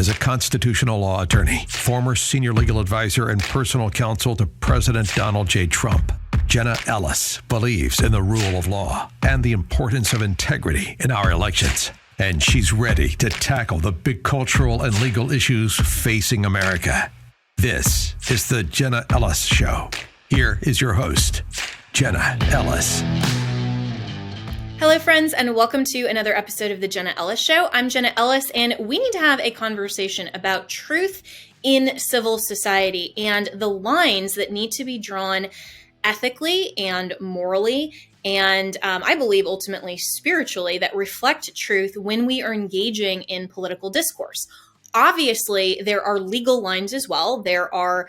As a constitutional law attorney, former senior legal advisor and personal counsel to President Donald J. Trump, Jenna Ellis believes in the rule of law and the importance of integrity in our elections. And she's ready to tackle the big cultural and legal issues facing America. This is the Jenna Ellis Show. Here is your host, Jenna Ellis. Hello, friends, and welcome to another episode of the Jenna Ellis Show. I'm Jenna Ellis, and we need to have a conversation about truth in civil society and the lines that need to be drawn ethically and morally, and I believe ultimately spiritually, that reflect truth when we are engaging in political discourse. Obviously, there are legal lines as well. There are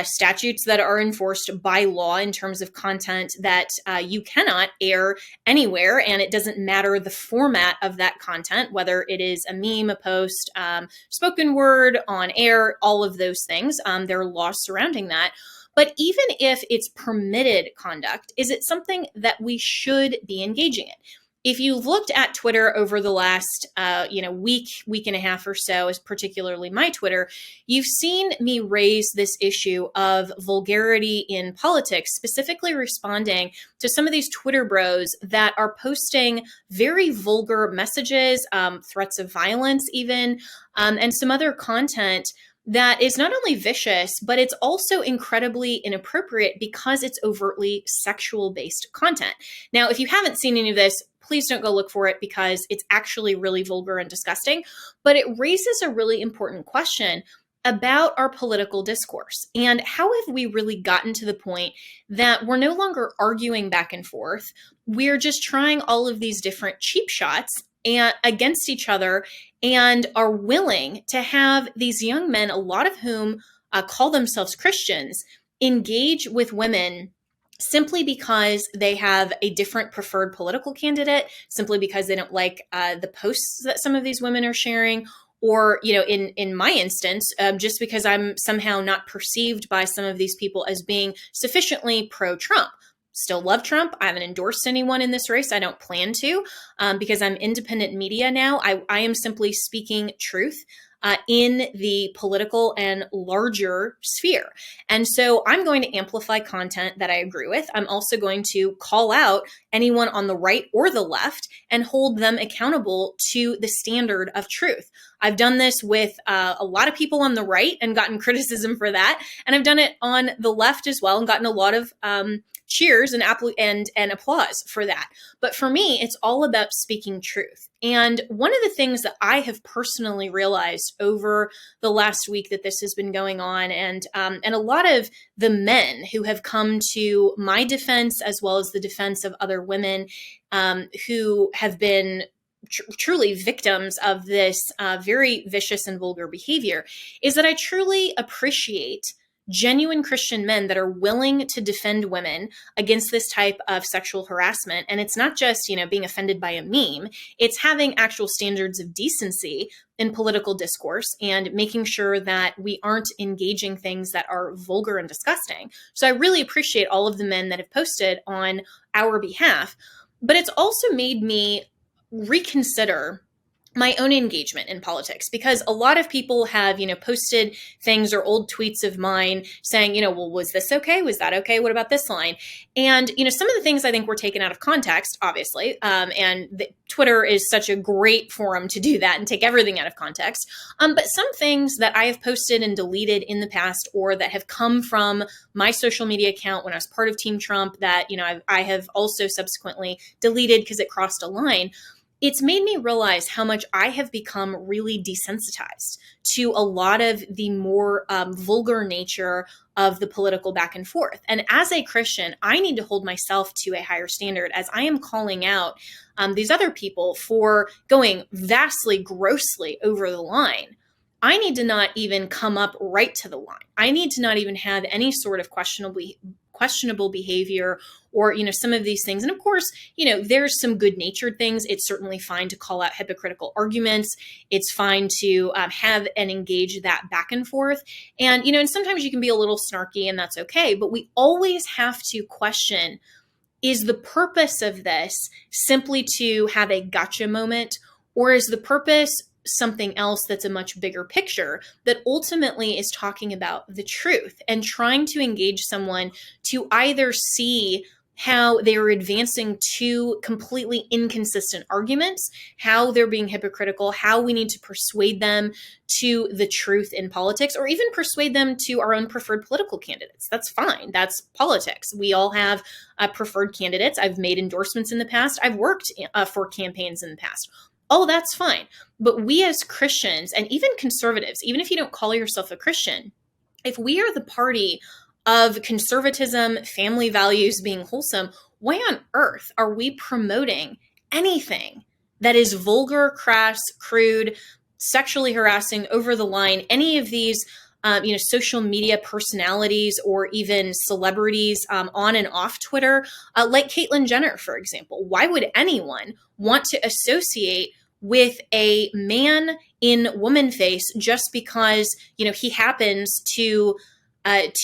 statutes that are enforced by law in terms of content that you cannot air anywhere, and it doesn't matter the format of that content, whether it is a meme, a post, spoken word, on air, all of those things. There are laws surrounding that. But even if it's permitted conduct, is it something that we should be engaging in? If you've looked at Twitter over the last, week and a half or so, as particularly my Twitter, you've seen me raise this issue of vulgarity in politics, specifically responding to some of these Twitter bros that are posting very vulgar messages, threats of violence even, and some other content that is not only vicious, but it's also incredibly inappropriate because it's overtly sexual-based content. Now, if you haven't seen any of this, please don't go look for it because it's actually really vulgar and disgusting. But it raises a really important question about our political discourse and how have we really gotten to the point that we're no longer arguing back and forth. We're just trying all of these different cheap shots and against each other and are willing to have these young men, a lot of whom call themselves Christians, engage with women simply because they have a different preferred political candidate, simply because they don't like the posts that some of these women are sharing, or, in my instance, just because I'm somehow not perceived by some of these people as being sufficiently pro-Trump. Still love Trump. I haven't endorsed anyone in this race. I don't plan to because I'm independent media now. I am simply speaking truth in the political and larger sphere. And so I'm going to amplify content that I agree with. I'm also going to call out anyone on the right or the left and hold them accountable to the standard of truth. I've done this with a lot of people on the right and gotten criticism for that. And I've done it on the left as well and gotten a lot of cheers and applause for that. But for me, it's all about speaking truth. And one of the things that I have personally realized over the last week that this has been going on, and a lot of the men who have come to my defense, as well as the defense of other women who have been truly victims of this very vicious and vulgar behavior, is that I truly appreciate genuine Christian men that are willing to defend women against this type of sexual harassment. And it's not just, being offended by a meme. It's having actual standards of decency in political discourse and making sure that we aren't engaging things that are vulgar and disgusting. So I really appreciate all of the men that have posted on our behalf. But it's also made me reconsider my own engagement in politics, because a lot of people have, posted things or old tweets of mine saying, well, was this okay? Was that okay? What about this line? And, some of the things I think were taken out of context, obviously. Twitter is such a great forum to do that and take everything out of context. But some things that I have posted and deleted in the past, or that have come from my social media account when I was part of Team Trump that, I have also subsequently deleted because it crossed a line. It's made me realize how much I have become really desensitized to a lot of the more vulgar nature of the political back and forth. And as a Christian, I need to hold myself to a higher standard as I am calling out these other people for going vastly, grossly over the line. I need to not even come up right to the line. I need to not even have any sort of questionable behavior or, some of these things. And of course, there's some good natured things. It's certainly fine to call out hypocritical arguments. It's fine to have and engage that back and forth. And, and sometimes you can be a little snarky and that's okay. But we always have to question, is the purpose of this simply to have a gotcha moment? Or is the purpose something else that's a much bigger picture that ultimately is talking about the truth and trying to engage someone to either see how they are advancing two completely inconsistent arguments, how they're being hypocritical, how we need to persuade them to the truth in politics, or even persuade them to our own preferred political candidates. That's fine. That's politics. We all have preferred candidates. I've made endorsements in the past. I've worked for campaigns in the past. Oh, that's fine. But we as Christians and even conservatives, even if you don't call yourself a Christian, if we are the party of conservatism, family values being wholesome, why on earth are we promoting anything that is vulgar, crass, crude, sexually harassing, over the line, any of these social media personalities or even celebrities on and off Twitter, like Caitlyn Jenner, for example? Why would anyone want to associate with a man in woman face just because, he happens to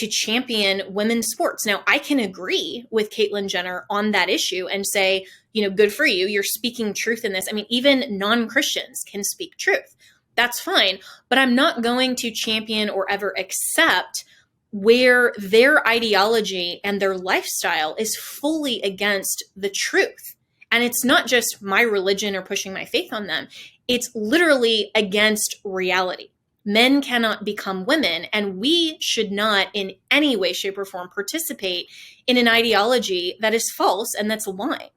champion women's sports? Now, I can agree with Caitlyn Jenner on that issue and say, good for you. You're speaking truth in this. I mean, even non-Christians can speak truth. That's fine. But I'm not going to champion or ever accept where their ideology and their lifestyle is fully against the truth. And it's not just my religion or pushing my faith on them. It's literally against reality. Men cannot become women, and we should not in any way, shape, or form participate in an ideology that is false and that's lying.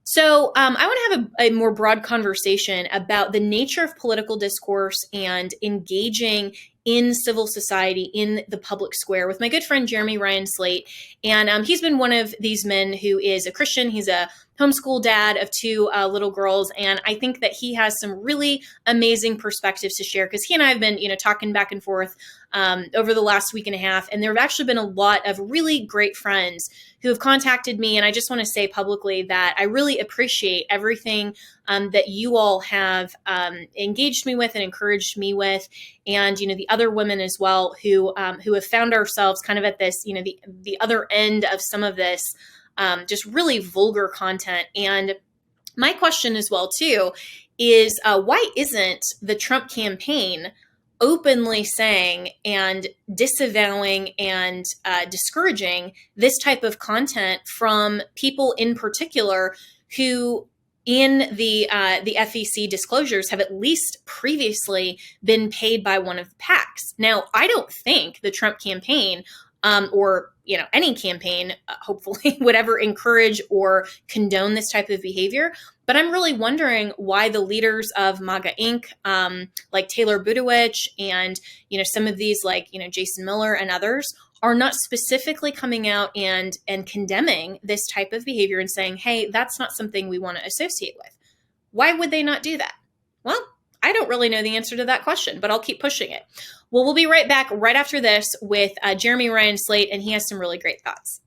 So I want to have a more broad conversation about the nature of political discourse and engaging in civil society in the public square with my good friend Jeremy Ryan Slate. And he's been one of these men who is a Christian. He's a homeschool dad of two little girls. And I think that he has some really amazing perspectives to share, because he and I have been, talking back and forth over the last week and a half. And there have actually been a lot of really great friends who have contacted me. And I just want to say publicly that I really appreciate everything that you all have engaged me with and encouraged me with. And, the other women as well who have found ourselves kind of at this, the other end of some of this just really vulgar content. And my question as well, too, is why isn't the Trump campaign openly saying and disavowing and discouraging this type of content from people in particular who in the FEC disclosures have at least previously been paid by one of the PACs? Now, I don't think the Trump campaign or any campaign, hopefully, would ever encourage or condone this type of behavior. But I'm really wondering why the leaders of MAGA Inc., like Taylor Budowich and, some of these like, Jason Miller and others, are not specifically coming out and condemning this type of behavior and saying, hey, that's not something we want to associate with. Why would they not do that? Well, I don't really know the answer to that question, but I'll keep pushing it. Well, we'll be right back right after this with Jeremy Ryan Slate, and he has some really great thoughts.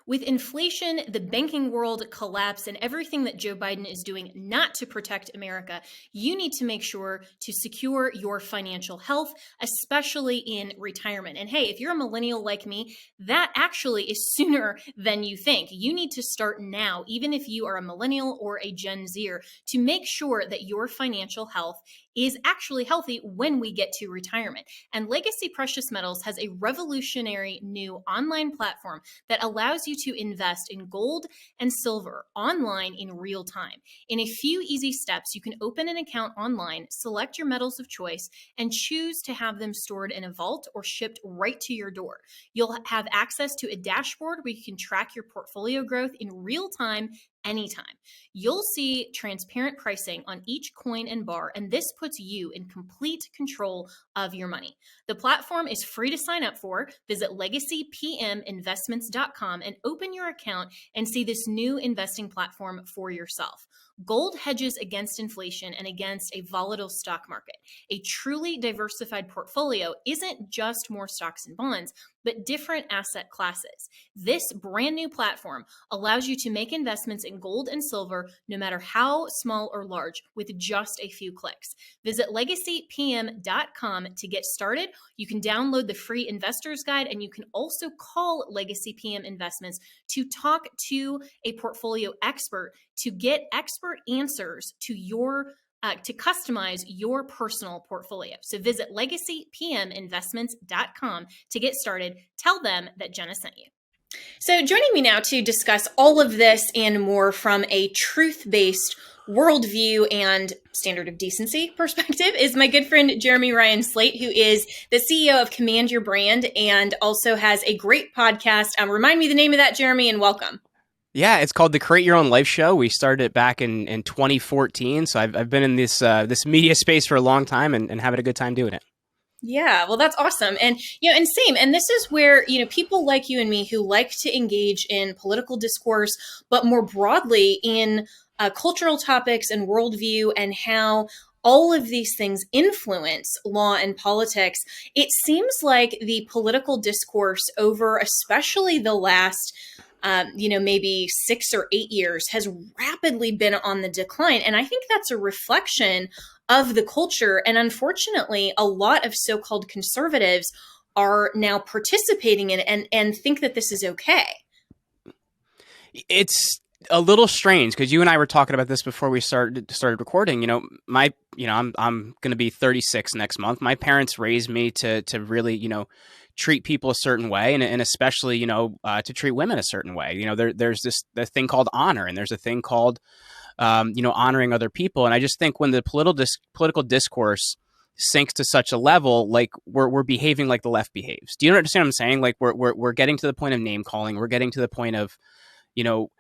With inflation, the banking world collapse, and everything that Joe Biden is doing not to protect America, you need to make sure to secure your financial health, especially in retirement. And hey, if you're a millennial like me, that actually is sooner than you think. You need to start now, even if you are a millennial or a Gen Zer, to make sure that your financial health is actually healthy when we get to retirement. And Legacy Precious Metals has a revolutionary new online platform that allows you to invest in gold and silver online in real time. In a few easy steps, you can open an account online, select your metals of choice, and choose to have them stored in a vault or shipped right to your door. You'll have access to a dashboard where you can track your portfolio growth in real time anytime. You'll see transparent pricing on each coin and bar, and this puts you in complete control of your money. The platform is free to sign up for. Visit legacypminvestments.com and open your account and see this new investing platform for yourself. Gold hedges against inflation and against a volatile stock market. A truly diversified portfolio isn't just more stocks and bonds, but different asset classes. This brand new platform allows you to make investments in gold and silver, no matter how small or large, with just a few clicks. Visit legacypm.com to get started. You can download the free investor's guide, and you can also call Legacy PM Investments to talk to a portfolio expert to get expert answers to your to customize your personal portfolio. So visit legacypminvestments.com to get started. Tell them that Jenna sent you. So joining me now to discuss all of this and more from a truth-based worldview and standard of decency perspective is my good friend Jeremy Ryan Slate, who is the CEO of Command Your Brand and also has a great podcast. Remind me the name of that, Jeremy, and welcome. Yeah, it's called the Create Your Own Life Show. We started it back in 2014, so I've been in this media space for a long time and having a good time doing it. Yeah, well, that's awesome. And, and same. And this is where, people like you and me who like to engage in political discourse, but more broadly in cultural topics and worldview and how all of these things influence law and politics. It seems like the political discourse over especially the last maybe 6 or 8 years has rapidly been on the decline. And I think that's a reflection of the culture. And unfortunately, a lot of so-called conservatives are now participating in it and think that this is okay. It's a little strange because you and I were talking about this before we started recording. I'm going to be 36 next month. My parents raised me to really, treat people a certain way, and especially, to treat women a certain way. There's this thing called honor, and there's a thing called, honoring other people. And I just think when the political discourse sinks to such a level, like we're behaving like the left behaves. Do you understand what I'm saying? Like we're getting to the point of name calling. We're getting to the point of,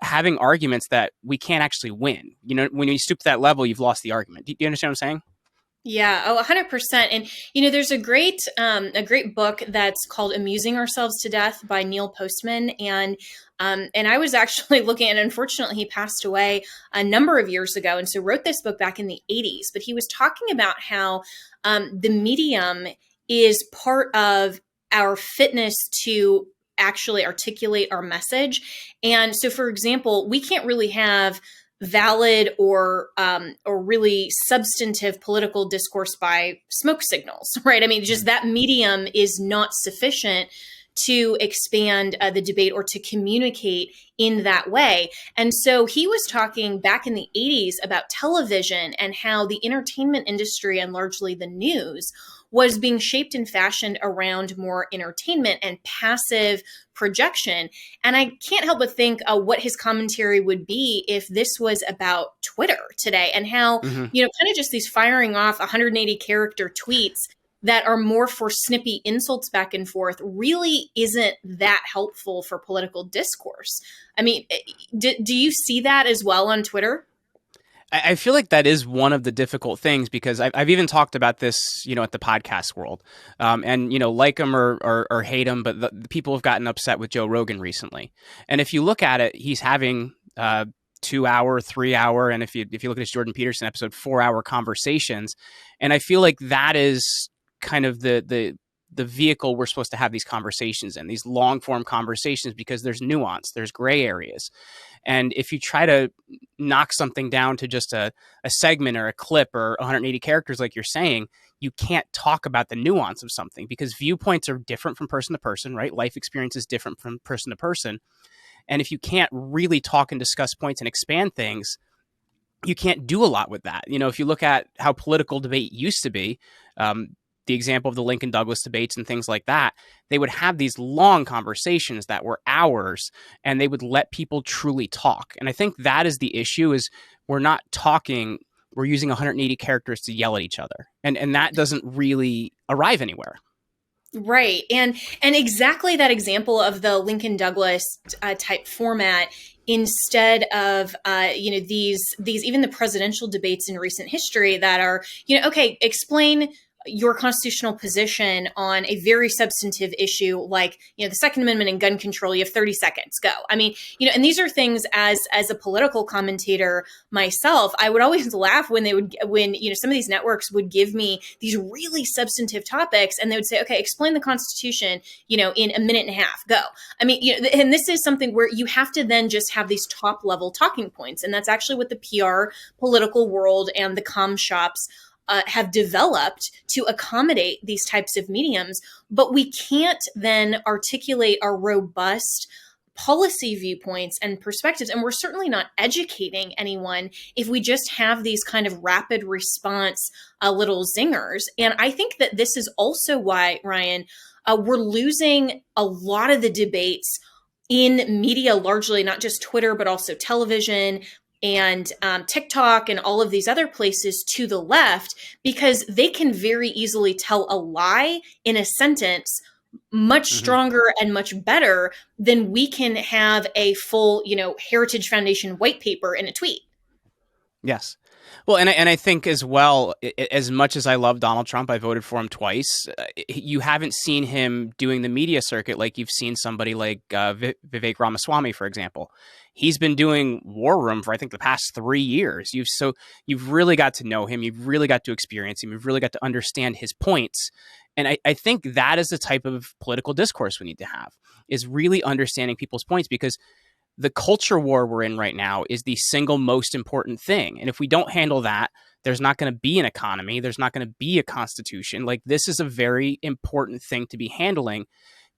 having arguments that we can't actually win. When you stoop to that level, you've lost the argument. Do you understand what I'm saying? Yeah, 100%. And, there's a great book that's called Amusing Ourselves to Death by Neil Postman. And I was actually looking at, unfortunately, he passed away a number of years ago. And so wrote this book back in the 80s. But he was talking about how the medium is part of our fitness to actually articulate our message. And so, for example, we can't really have valid or really substantive political discourse by smoke signals, right? I mean, just that medium is not sufficient to expand the debate or to communicate in that way. And so he was talking back in the 80s about television and how the entertainment industry and largely the news was being shaped and fashioned around more entertainment and passive projection. And I can't help but think what his commentary would be if this was about Twitter today and how, kind of just these firing off 180 character tweets that are more for snippy insults back and forth really isn't that helpful for political discourse. I mean, do you see that as well on Twitter? I feel like that is one of the difficult things because I've even talked about this, at the podcast world, and like him or hate him, but the people have gotten upset with Joe Rogan recently. And if you look at it, he's having 2 hour, 3 hour, and if you look at his Jordan Peterson episode, 4 hour conversations. And I feel like that is kind of the vehicle we're supposed to have these conversations in, these long form conversations, because there's nuance, there's gray areas. And if you try to knock something down to just a segment or a clip or 180 characters, like you're saying, you can't talk about the nuance of something because viewpoints are different from person to person, right? Life experience is different from person to person. And if you can't really talk and discuss points and expand things, you can't do a lot with that. If you look at how political debate used to be, the example of the Lincoln Douglas debates and things like that, they would have these long conversations that were hours and they would let people truly talk. And I think that is the issue is we're not talking, we're using 180 characters to yell at each other. And that doesn't really arrive anywhere. Right. And exactly that example of the Lincoln Douglas type format instead of, these even the presidential debates in recent history that are, okay, explain your constitutional position on a very substantive issue like, the Second Amendment and gun control. You have 30 seconds, go. I mean, and these are things as a political commentator myself, I would always laugh when some of these networks would give me these really substantive topics and they would say, okay, explain the Constitution, in a minute and a half, go. I mean, and this is something where you have to then just have these top level talking points. And that's actually what the PR political world and the comm shops have developed to accommodate these types of mediums, but we can't then articulate a robust policy viewpoints and perspectives. And we're certainly not educating anyone if we just have these kind of rapid response little zingers. And I think that this is also why, Ryan, we're losing a lot of the debates in media, largely not just Twitter, but also television and TikTok and all of these other places to the left, because they can very easily tell a lie in a sentence much stronger and much better than we can have a full, Heritage Foundation white paper in a tweet. Yes. Well, and I think as well, as much as I love Donald Trump, I voted for him twice. You haven't seen him doing the media circuit like you've seen somebody like Vivek Ramaswamy, for example. He's been doing War Room for, I think, the past 3 years. You've really got to know him. You've really got to experience him. You've really got to understand his points. And I think that is the type of political discourse we need to have, is really understanding people's points, because the culture war we're in right now is the single most important thing. And if we don't handle that, there's not going to be an economy. There's not going to be a constitution. Like, this is a very important thing to be handling,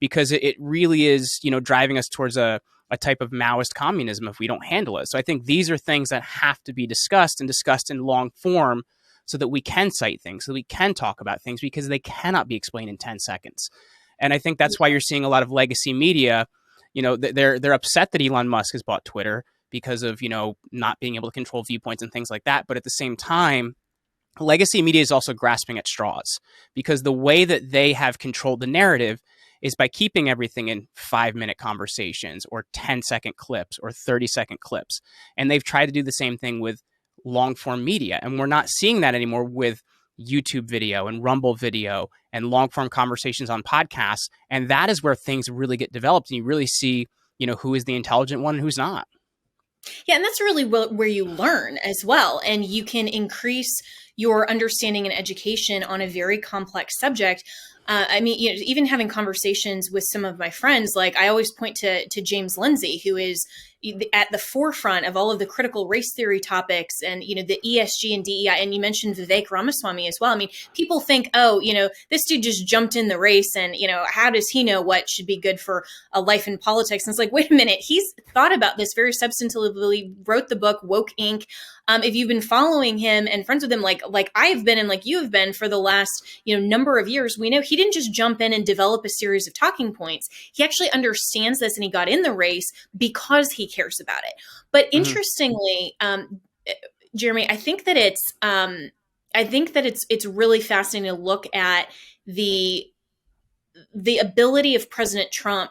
because it really is, driving us towards a type of Maoist communism if we don't handle it. So I think these are things that have to be discussed in long form, so that we can cite things, so that we can talk about things, because they cannot be explained in 10 seconds. And I think that's why you're seeing a lot of legacy media. They're upset that Elon Musk has bought Twitter because of, not being able to control viewpoints and things like that. But at the same time, legacy media is also grasping at straws, because the way that they have controlled the narrative is by keeping everything in 5-minute conversations or 10-second clips or 30-second clips. And they've tried to do the same thing with long form media. And we're not seeing that anymore with YouTube video and Rumble video and long form conversations on podcasts. And that is where things really get developed, and you really see, who is the intelligent one and who's not. Yeah, and that's really where you learn as well. And you can increase your understanding and education on a very complex subject. Even having conversations with some of my friends, like I always point to James Lindsay, who is at the forefront of all of the critical race theory topics and, the ESG and DEI. And you mentioned Vivek Ramaswamy as well. I mean, people think, this dude just jumped in the race and, how does he know what should be good for a life in politics? And it's like, wait a minute, he's thought about this very substantively, wrote the book Woke Inc. If you've been following him and friends with him, like I've been and like you have been for the last, number of years, we know he didn't just jump in and develop a series of talking points. He actually understands this, and he got in the race because he cares about it. But interestingly, Jeremy, I think that it's really fascinating to look at the ability of President Trump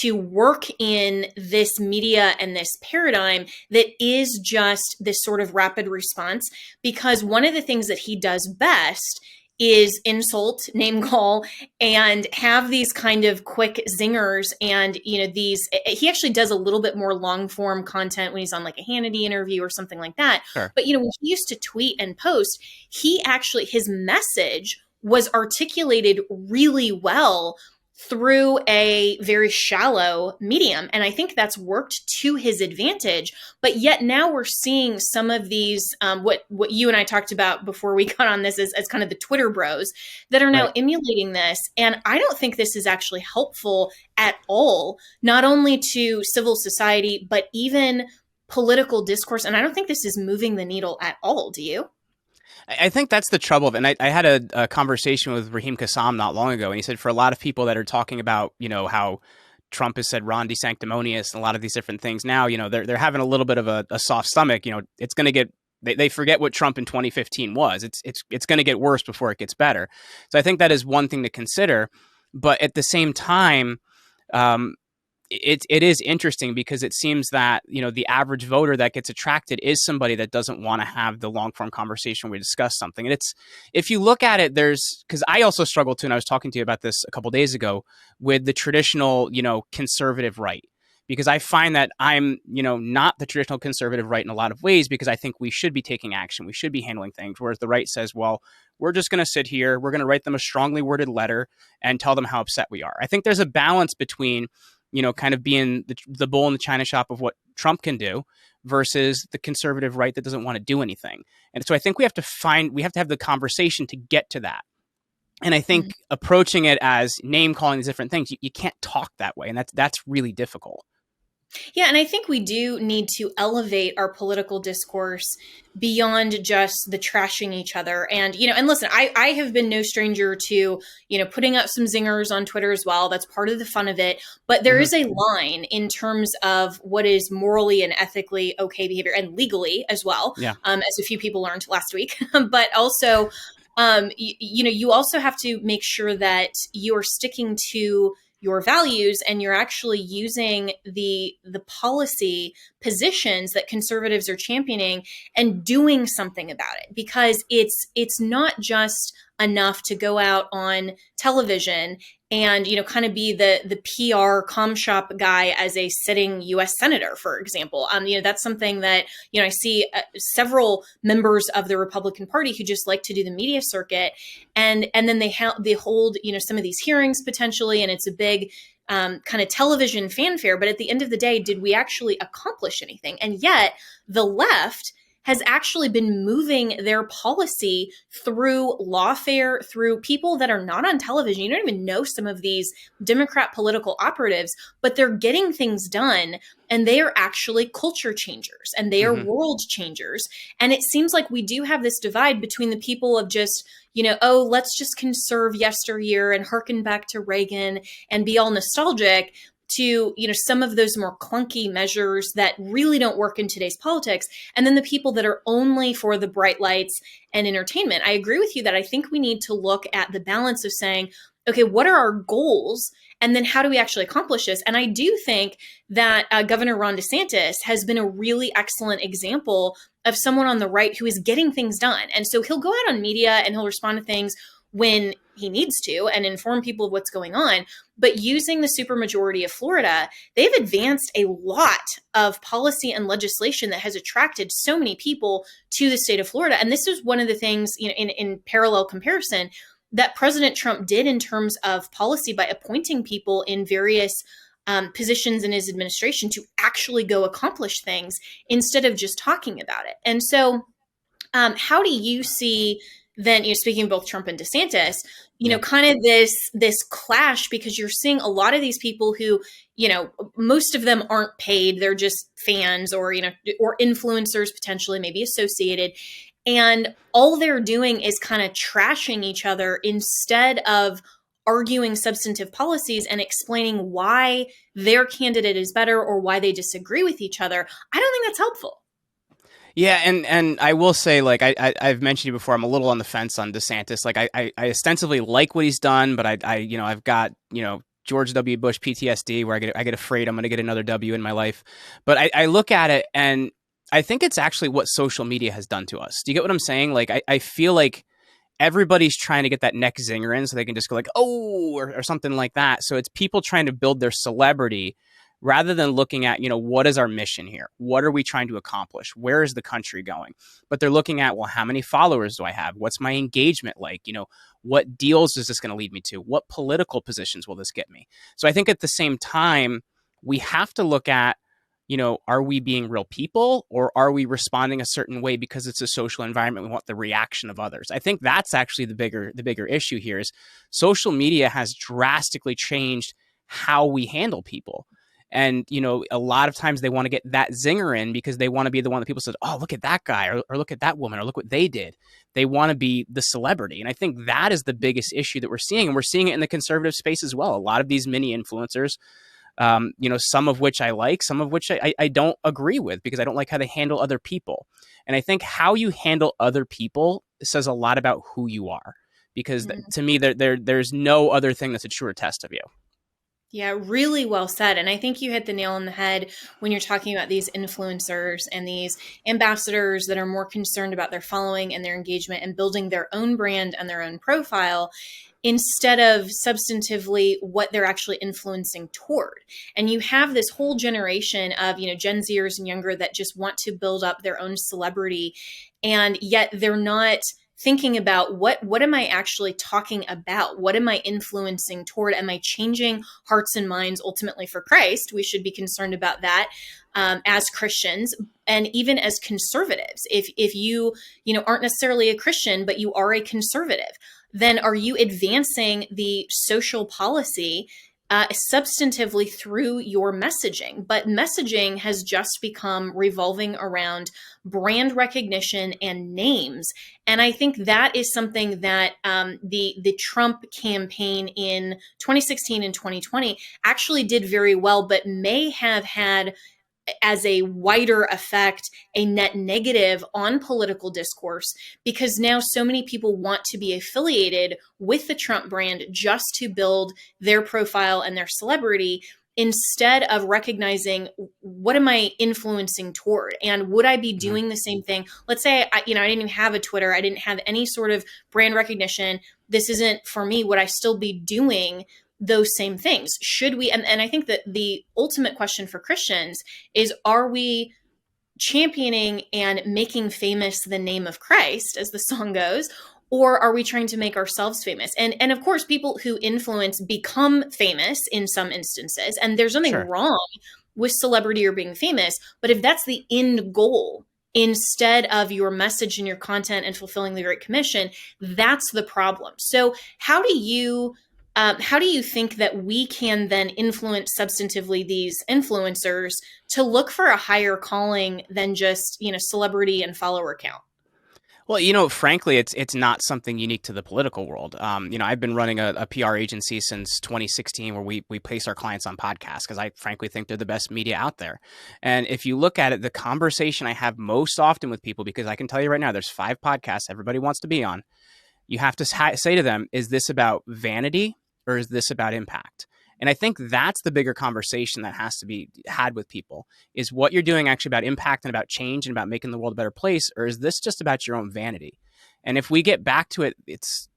to work in this media and this paradigm that is just this sort of rapid response, because one of the things that he does best is insult, name call, and have these kind of quick zingers. And, he actually does a little bit more long form content when he's on like a Hannity interview or something like that. Sure. But, when he used to tweet and post, his message was articulated really well through a very shallow medium. And I think that's worked to his advantage. But yet now we're seeing some of these, what you and I talked about before we got on this as kind of the Twitter bros that are now emulating this. And I don't think this is actually helpful at all, not only to civil society, but even political discourse. And I don't think this is moving the needle at all. Do you? I think that's the trouble. And I had a conversation with Raheem Kassam not long ago, and he said for a lot of people that are talking about, how Trump has said Ron DeSanctimonious and a lot of these different things now, they're having a little bit of a soft stomach. It's going to get, they forget what Trump in 2015 was. It's going to get worse before it gets better. So I think that is one thing to consider. But at the same time, it is interesting, because it seems that, the average voter that gets attracted is somebody that doesn't want to have the long form conversation where we discuss something. And if you look at it, because I also struggle too, and I was talking to you about this a couple of days ago, with the traditional, conservative right, because I find that I'm, not the traditional conservative right in a lot of ways, because I think we should be taking action. We should be handling things. Whereas the right says, well, we're just going to sit here. We're going to write them a strongly worded letter and tell them how upset we are. I think there's a balance between, kind of being the bull in the china shop of what Trump can do versus the conservative right that doesn't want to do anything. And so I think we have to have the conversation to get to that. And I think approaching it as name calling these different things, you can't talk that way. And that's really difficult. Yeah, and I think we do need to elevate our political discourse beyond just the trashing each other. And, and listen, I have been no stranger to, putting up some zingers on Twitter as well. That's part of the fun of it. But there Hmm. is a line in terms of what is morally and ethically okay behavior and legally as well, Yeah. as a few people learned last week. But also, you also have to make sure that you're sticking to your values and you're actually using the policy positions that conservatives are championing and doing something about it, because it's not just enough to go out on television and kind of be the PR com shop guy as a sitting US senator, for example. That's something that I see several members of the Republican Party who just like to do the media circuit, and then they hold some of these hearings potentially, and it's a big kind of television fanfare. But at the end of the day, did we actually accomplish anything? And yet the left has actually been moving their policy through lawfare, through people that are not on television. You don't even know some of these Democrat political operatives, but they're getting things done, and they are actually culture changers and they are Hmm. world changers. And it seems like we do have this divide between the people of just, oh, let's just conserve yesteryear and harken back to Reagan and be all nostalgic, to some of those more clunky measures that really don't work in today's politics, and then the people that are only for the bright lights and entertainment. I agree with you that I think we need to look at the balance of saying, okay, what are our goals, and then how do we actually accomplish this? And I do think that Governor Ron DeSantis has been a really excellent example of someone on the right who is getting things done. And so he'll go out on media and he'll respond to things when he needs to and inform people of what's going on. But using the supermajority of Florida, they've advanced a lot of policy and legislation that has attracted so many people to the state of Florida. And this is one of the things, in parallel comparison, that President Trump did in terms of policy by appointing people in various positions in his administration to actually go accomplish things instead of just talking about it. And so, how do you see then, speaking of both Trump and DeSantis, Yeah. kind of this clash, because you're seeing a lot of these people who, most of them aren't paid. They're just fans or, or influencers potentially, maybe associated. And all they're doing is kind of trashing each other instead of arguing substantive policies and explaining why their candidate is better or why they disagree with each other. I don't think that's helpful. Yeah, and I will say, like I've mentioned you before, I'm a little on the fence on DeSantis. Like I ostensibly like what he's done, but I've got George W. Bush PTSD, where I get afraid I'm going to get another W in my life. But I look at it, and I think it's actually what social media has done to us. Do you get what I'm saying? Like I feel like everybody's trying to get that neck zinger in so they can just go like, oh, or something like that. So it's people trying to build their celebrity rather than looking at, what is our mission here? What are we trying to accomplish? Where is the country going? But they're looking at, well, how many followers do I have? What's my engagement like? What deals is this going to lead me to? What political positions will this get me? So I think at the same time, we have to look at, are we being real people, or are we responding a certain way because it's a social environment? We want the reaction of others. I think that's actually the bigger issue here is social media has drastically changed how we handle people. And, a lot of times they want to get that zinger in because they want to be the one that people said, oh, look at that guy, or look at that woman, or look what they did. They want to be the celebrity. And I think that is the biggest issue that we're seeing. And we're seeing it in the conservative space as well. A lot of these mini influencers, some of which I like, some of which I don't agree with because I don't like how they handle other people. And I think how you handle other people says a lot about who you are, because to me, there's no other thing that's a truer test of you. Yeah, really well said. And I think you hit the nail on the head when you're talking about these influencers and these ambassadors that are more concerned about their following and their engagement and building their own brand and their own profile instead of substantively what they're actually influencing toward. And you have this whole generation of, Gen Zers and younger that just want to build up their own celebrity, and yet they're not thinking about what am I actually talking about? What am I influencing toward? Am I changing hearts and minds ultimately for Christ? We should be concerned about that as Christians and even as conservatives. If you aren't necessarily a Christian, but you are a conservative, then are you advancing the social policy substantively through your messaging. But messaging has just become revolving around brand recognition and names. And I think that is something that the Trump campaign in 2016 and 2020 actually did very well, but may have had as a wider effect, a net negative on political discourse, because now so many people want to be affiliated with the Trump brand just to build their profile and their celebrity, instead of recognizing, what am I influencing toward, and would I be doing the same thing? Let's say I didn't even have a Twitter, I didn't have any sort of brand recognition, this isn't for me, would I still be doing those same things? Should we, and I think that the ultimate question for Christians is, are we championing and making famous the name of Christ, as the song goes, or are we trying to make ourselves famous? And of course, people who influence become famous in some instances, and there's nothing wrong with celebrity or being famous, but if that's the end goal instead of your message and your content and fulfilling the Great Commission, that's the problem. So how do you think that we can then influence substantively these influencers to look for a higher calling than just, celebrity and follower count? Well, frankly, it's not something unique to the political world. I've been running a PR agency since 2016 where we place our clients on podcasts because I frankly think they're the best media out there. And if you look at it, the conversation I have most often with people, because I can tell you right now, there's 5 podcasts everybody wants to be on. You have to say to them, is this about vanity or is this about impact? And I think that's the bigger conversation that has to be had with people, is what you're doing actually about impact and about change and about making the world a better place, or is this just about your own vanity? And if we get back to it, it's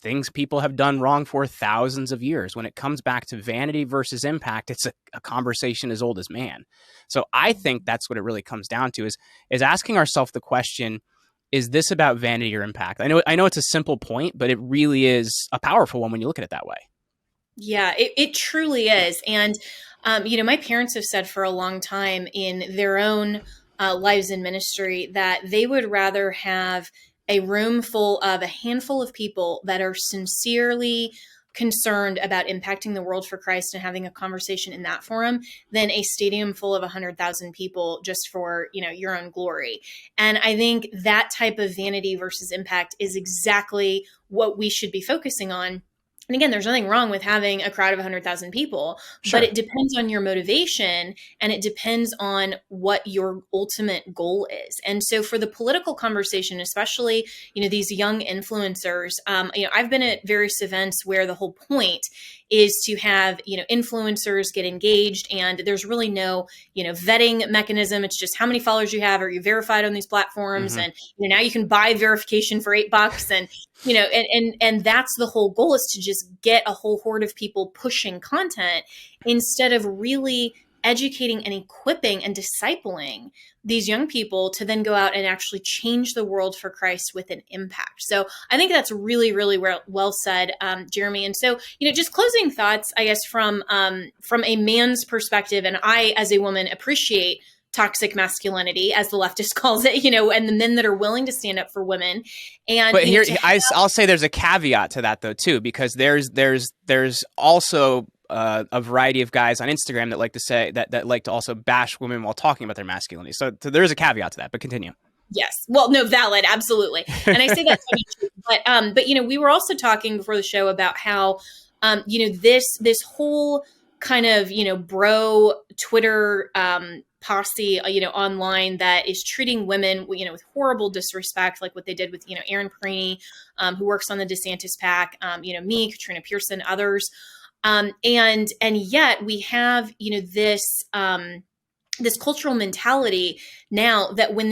things people have done wrong for thousands of years. When it comes back to vanity versus impact, it's a conversation as old as man. So I think that's what it really comes down to, is asking ourselves the question, is this about vanity or impact? I know it's a simple point, but it really is a powerful one when you look at it that way. Yeah, it truly is. And, my parents have said for a long time in their own lives in ministry that they would rather have a room full of a handful of people that are sincerely concerned about impacting the world for Christ and having a conversation in that forum than a stadium full of 100,000 people just for, your own glory. And I think that type of vanity versus impact is exactly what we should be focusing on. And again, there's nothing wrong with having a crowd of 100,000 people, Sure. but it depends on your motivation and it depends on what your ultimate goal is. And so for the political conversation, especially, these young influencers, I've been at various events where the whole point is to have, influencers get engaged, and there's really no, vetting mechanism. It's just how many followers you have. Are you verified on these platforms? And now you can buy verification for $8, and and that's the whole goal, is to just get a whole horde of people pushing content instead of really educating and equipping and discipling these young people to then go out and actually change the world for Christ with an impact. So I think that's really, really well said, Jeremy. And so, just closing thoughts, I guess, from a man's perspective, and I, as a woman, appreciate toxic masculinity, as the leftist calls it, and the men that are willing to stand up for women. And but here, I'll say there's a caveat to that though too, because there's also a variety of guys on Instagram that like to say that like to also bash women while talking about their masculinity. So there's a caveat to that, but continue. Yes. Well, no, valid. Absolutely. And I say that to be true, but we were also talking before the show about how, this whole kind of, bro Twitter, posse, online that is treating women, with horrible disrespect, like what they did with, Aaron Parini, who works on the DeSantis PAC, me, Katrina Pearson, others. And yet we have, this cultural mentality now that when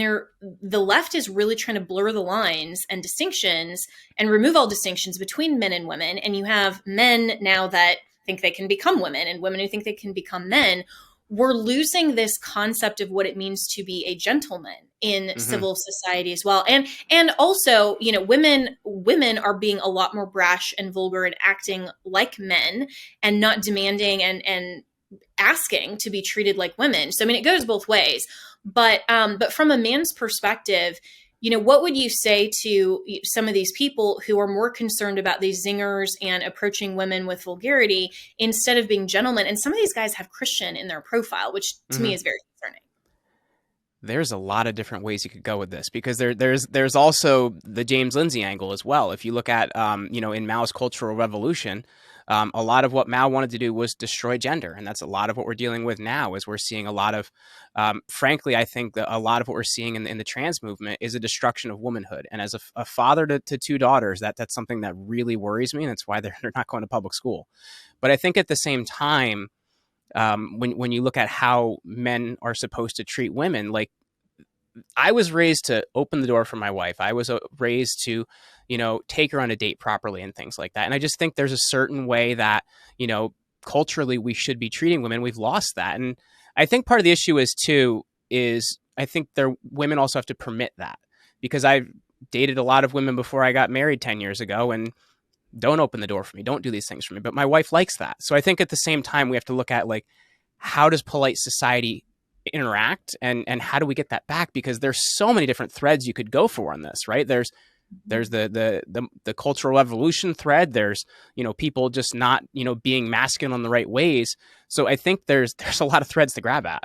the left is really trying to blur the lines and distinctions and remove all distinctions between men and women. And you have men now that think they can become women and women who think they can become men. We're losing this concept of what it means to be a gentleman in civil society as well. And also, women are being a lot more brash and vulgar and acting like men and not demanding and asking to be treated like women. So, it goes both ways. But from a man's perspective, what would you say to some of these people who are more concerned about these zingers and approaching women with vulgarity instead of being gentlemen? And some of these guys have Christian in their profile, which to me is very concerning. There's a lot of different ways you could go with this, because there's also the James Lindsay angle as well. If you look at in Mao's Cultural Revolution, a lot of what Mao wanted to do was destroy gender, and that's a lot of what we're dealing with now. Is we're seeing a lot of, frankly, I think that a lot of what we're seeing in the trans movement is a destruction of womanhood. And as a father to two daughters, that's something that really worries me, and that's why they're not going to public school. But I think at the same time, when you look at how men are supposed to treat women, like, I was raised to open the door for my wife. I was raised to, take her on a date properly and things like that. And I just think there's a certain way that, culturally we should be treating women. We've lost that. And I think part of the issue is I think women also have to permit that, because I've dated a lot of women before I got married 10 years ago, and don't open the door for me. Don't do these things for me. But my wife likes that. So I think at the same time, we have to look at, like, how does polite society interact, and how do we get that back? Because there's so many different threads you could go for on this, right? There's the cultural evolution thread. There's, people just not, being masculine on the right ways. So I think there's a lot of threads to grab at.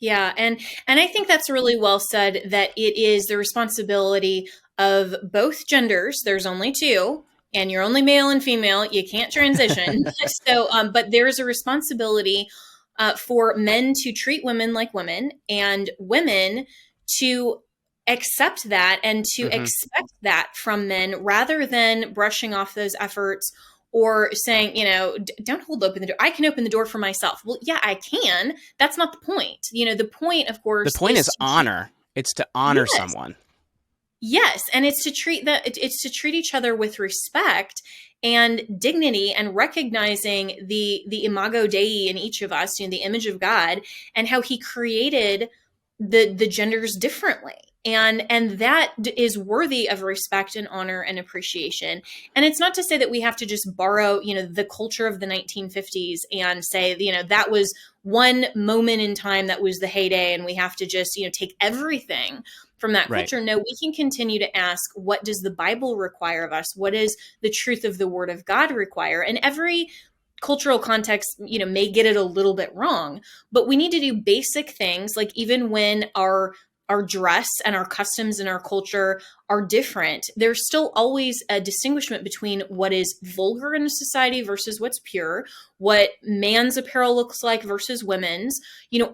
Yeah. And I think that's really well said, that it is the responsibility of both genders. There's only two, and you're only male and female. You can't transition. So, but there is a responsibility for men to treat women like women, and women to accept that and to expect that from men, rather than brushing off those efforts or saying, don't hold open the door. I can open the door for myself. Well, yeah, I can. That's not the point. The point, of course, the point is honor. It's to honor someone. Yes, and it's to treat each other with respect and dignity, and recognizing the imago Dei in each of us, the image of God, and how He created the genders differently. And that is worthy of respect and honor and appreciation. And it's not to say that we have to just borrow, the culture of the 1950s and say, that was one moment in time that was the heyday, and we have to just, take everything from that culture. Right. No, we can continue to ask, what does the Bible require of us? What does the truth of the Word of God require? And every cultural context, may get it a little bit wrong, but we need to do basic things, like even when our dress and our customs and our culture are different, there's still always a distinguishment between what is vulgar in a society versus what's pure, what man's apparel looks like versus women's.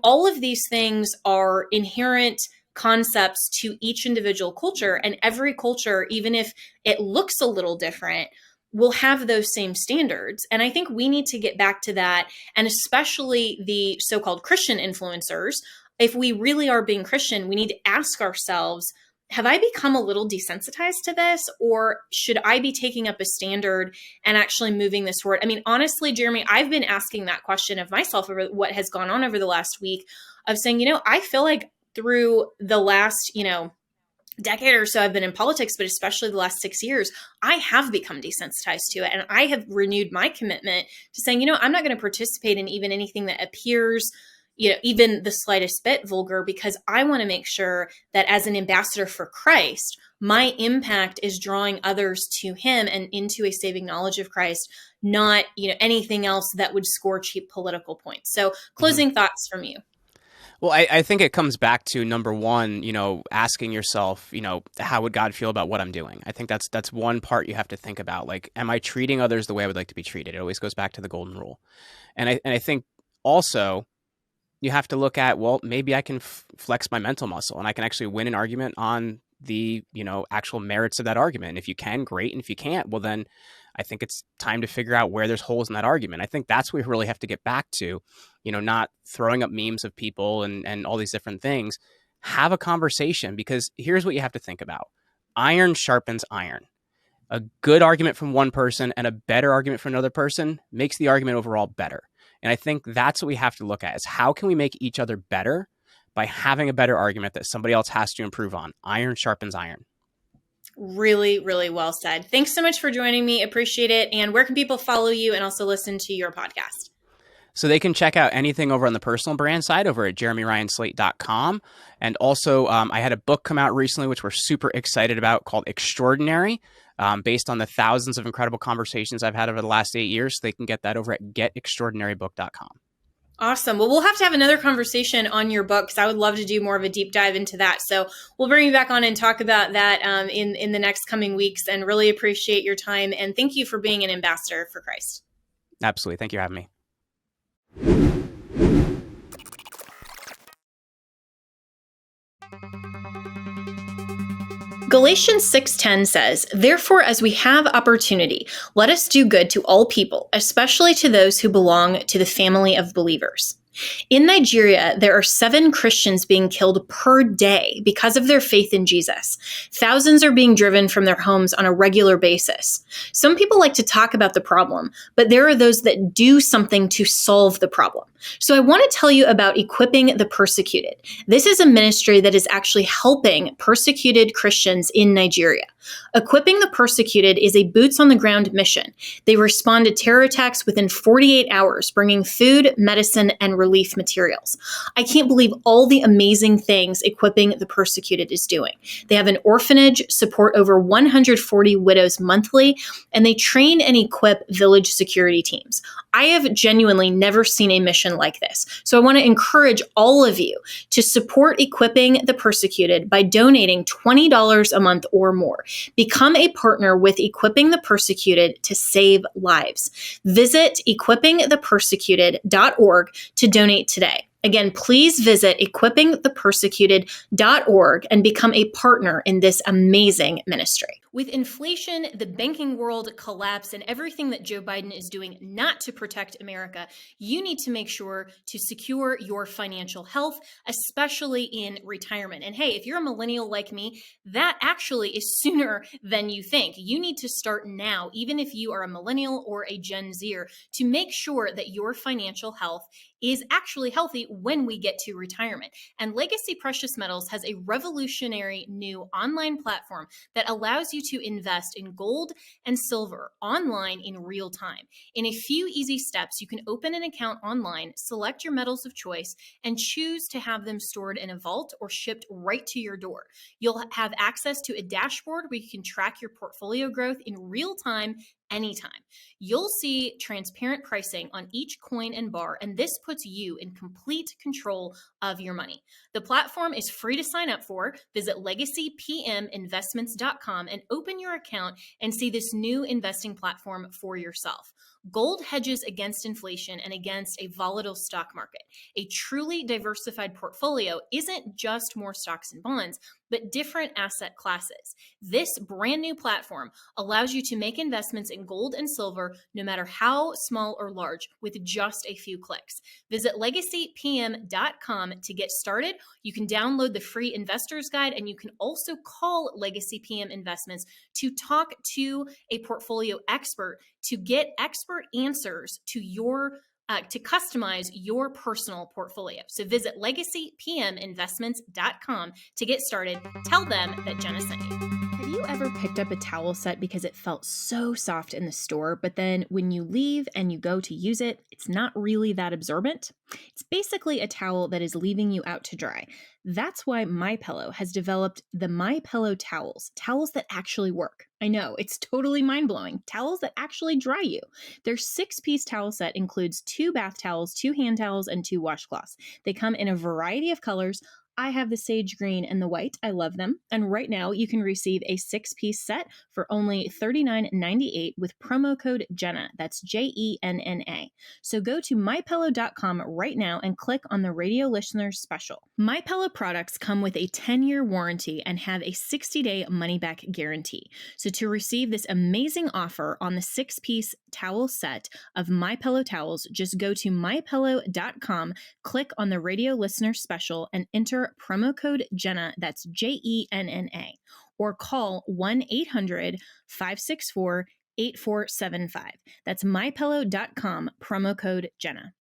All of these things are inherent concepts to each individual culture, and every culture, even if it looks a little different, will have those same standards. And I think we need to get back to that, and especially the so-called Christian influencers. If we really are being Christian, we need to ask ourselves, have I become a little desensitized to this, or should I be taking up a standard and actually moving this forward? I mean, honestly, Jeremy, I've been asking that question of myself over what has gone on over the last week, of saying, I feel like through the last, decade or so I've been in politics, but especially the last 6 years, I have become desensitized to it. And I have renewed my commitment to saying, I'm not going to participate in even anything that appears, even the slightest bit vulgar, because I want to make sure that as an ambassador for Christ, my impact is drawing others to Him and into a saving knowledge of Christ, not, anything else that would score cheap political points. So closing thoughts from you. Well, I think it comes back to, number one, asking yourself, how would God feel about what I'm doing? I think that's one part you have to think about. Like, am I treating others the way I would like to be treated? It always goes back to the golden rule. And I think also you have to look at, well, maybe I can flex my mental muscle, and I can actually win an argument on the, actual merits of that argument. And if you can, great. And if you can't, well, then I think it's time to figure out where there's holes in that argument. I think that's what we really have to get back to, not throwing up memes of people and all these different things. Have a conversation, because here's what you have to think about. Iron sharpens iron. A good argument from one person and a better argument from another person makes the argument overall better. And I think that's what we have to look at, is how can we make each other better by having a better argument that somebody else has to improve on. Iron sharpens iron. Really, really well said. Thanks so much for joining me. Appreciate it. And where can people follow you and also listen to your podcast? So they can check out anything over on the personal brand side over at jeremyryanslate.com. And also, I had a book come out recently, which we're super excited about, called Extraordinary, based on the thousands of incredible conversations I've had over the last 8 years. So they can get that over at getextraordinarybook.com. Awesome. Well, we'll have to have another conversation on your book because I would love to do more of a deep dive into that. So we'll bring you back on and talk about that in the next coming weeks, and really appreciate your time. And thank you for being an ambassador for Christ. Absolutely. Thank you for having me. Galatians 6:10 says, "Therefore, as we have opportunity, let us do good to all people, especially to those who belong to the family of believers." In Nigeria, there are 7 Christians being killed per day because of their faith in Jesus. Thousands are being driven from their homes on a regular basis. Some people like to talk about the problem, but there are those that do something to solve the problem. So I want to tell you about Equipping the Persecuted. This is a ministry that is actually helping persecuted Christians in Nigeria. Equipping the Persecuted is a boots-on-the-ground mission. They respond to terror attacks within 48 hours, bringing food, medicine, and relief materials. I can't believe all the amazing things Equipping the Persecuted is doing. They have an orphanage, support over 140 widows monthly, and they train and equip village security teams. I have genuinely never seen a mission like this. So I want to encourage all of you to support Equipping the Persecuted by donating $20 a month or more. Become a partner with Equipping the Persecuted to save lives. Visit equippingthepersecuted.org to donate today. Again, please visit equippingthepersecuted.org and become a partner in this amazing ministry. With inflation, the banking world collapse, and everything that Joe Biden is doing not to protect America, you need to make sure to secure your financial health, especially in retirement. And hey, if you're a millennial like me, that actually is sooner than you think. You need to start now, even if you are a millennial or a Gen Zer, to make sure that your financial health is actually healthy when we get to retirement. And Legacy Precious Metals has a revolutionary new online platform that allows you to invest in gold and silver online in real time. In a few easy steps, you can open an account online, select your metals of choice, and choose to have them stored in a vault or shipped right to your door. You'll have access to a dashboard where you can track your portfolio growth in real time anytime. You'll see transparent pricing on each coin and bar, and this puts you in complete control of your money. The platform is free to sign up for. Visit legacypminvestments.com and open your account and see this new investing platform for yourself. Gold hedges against inflation and against a volatile stock market. A truly diversified portfolio isn't just more stocks and bonds, but different asset classes. This brand new platform allows you to make investments in gold and silver, no matter how small or large, with just a few clicks. Visit legacypm.com to get started. You can download the free investor's guide, and you can also call Legacy PM Investments to talk to a portfolio expert to get expert answers to to customize your personal portfolio. So visit legacypminvestments.com to get started. Tell them that Jenna sent you. Have you ever picked up a towel set because it felt so soft in the store, but then when you leave and you go to use it, it's not really that absorbent? It's basically a towel that is leaving you out to dry. That's why MyPillow has developed the MyPillow towels that actually work. I know, it's totally mind-blowing. Towels that actually dry you. Their 6-piece towel set includes 2 bath towels, 2 hand towels, and 2 washcloths. They come in a variety of colors. I have the sage green and the white. I love them. And right now you can receive a 6-piece set for only $39.98 with promo code Jenna. That's JENNA. So go to mypillow.com right now and click on the radio listeners special. MyPillow products come with a 10-year warranty and have a 60-day money-back guarantee. So to receive this amazing offer on the 6-piece towel set of MyPillow towels, just go to mypillow.com, click on the radio listener special, and enter promo code Jenna, that's JENNA, or call 1-800-564-8475. That's mypillow.com, promo code Jenna.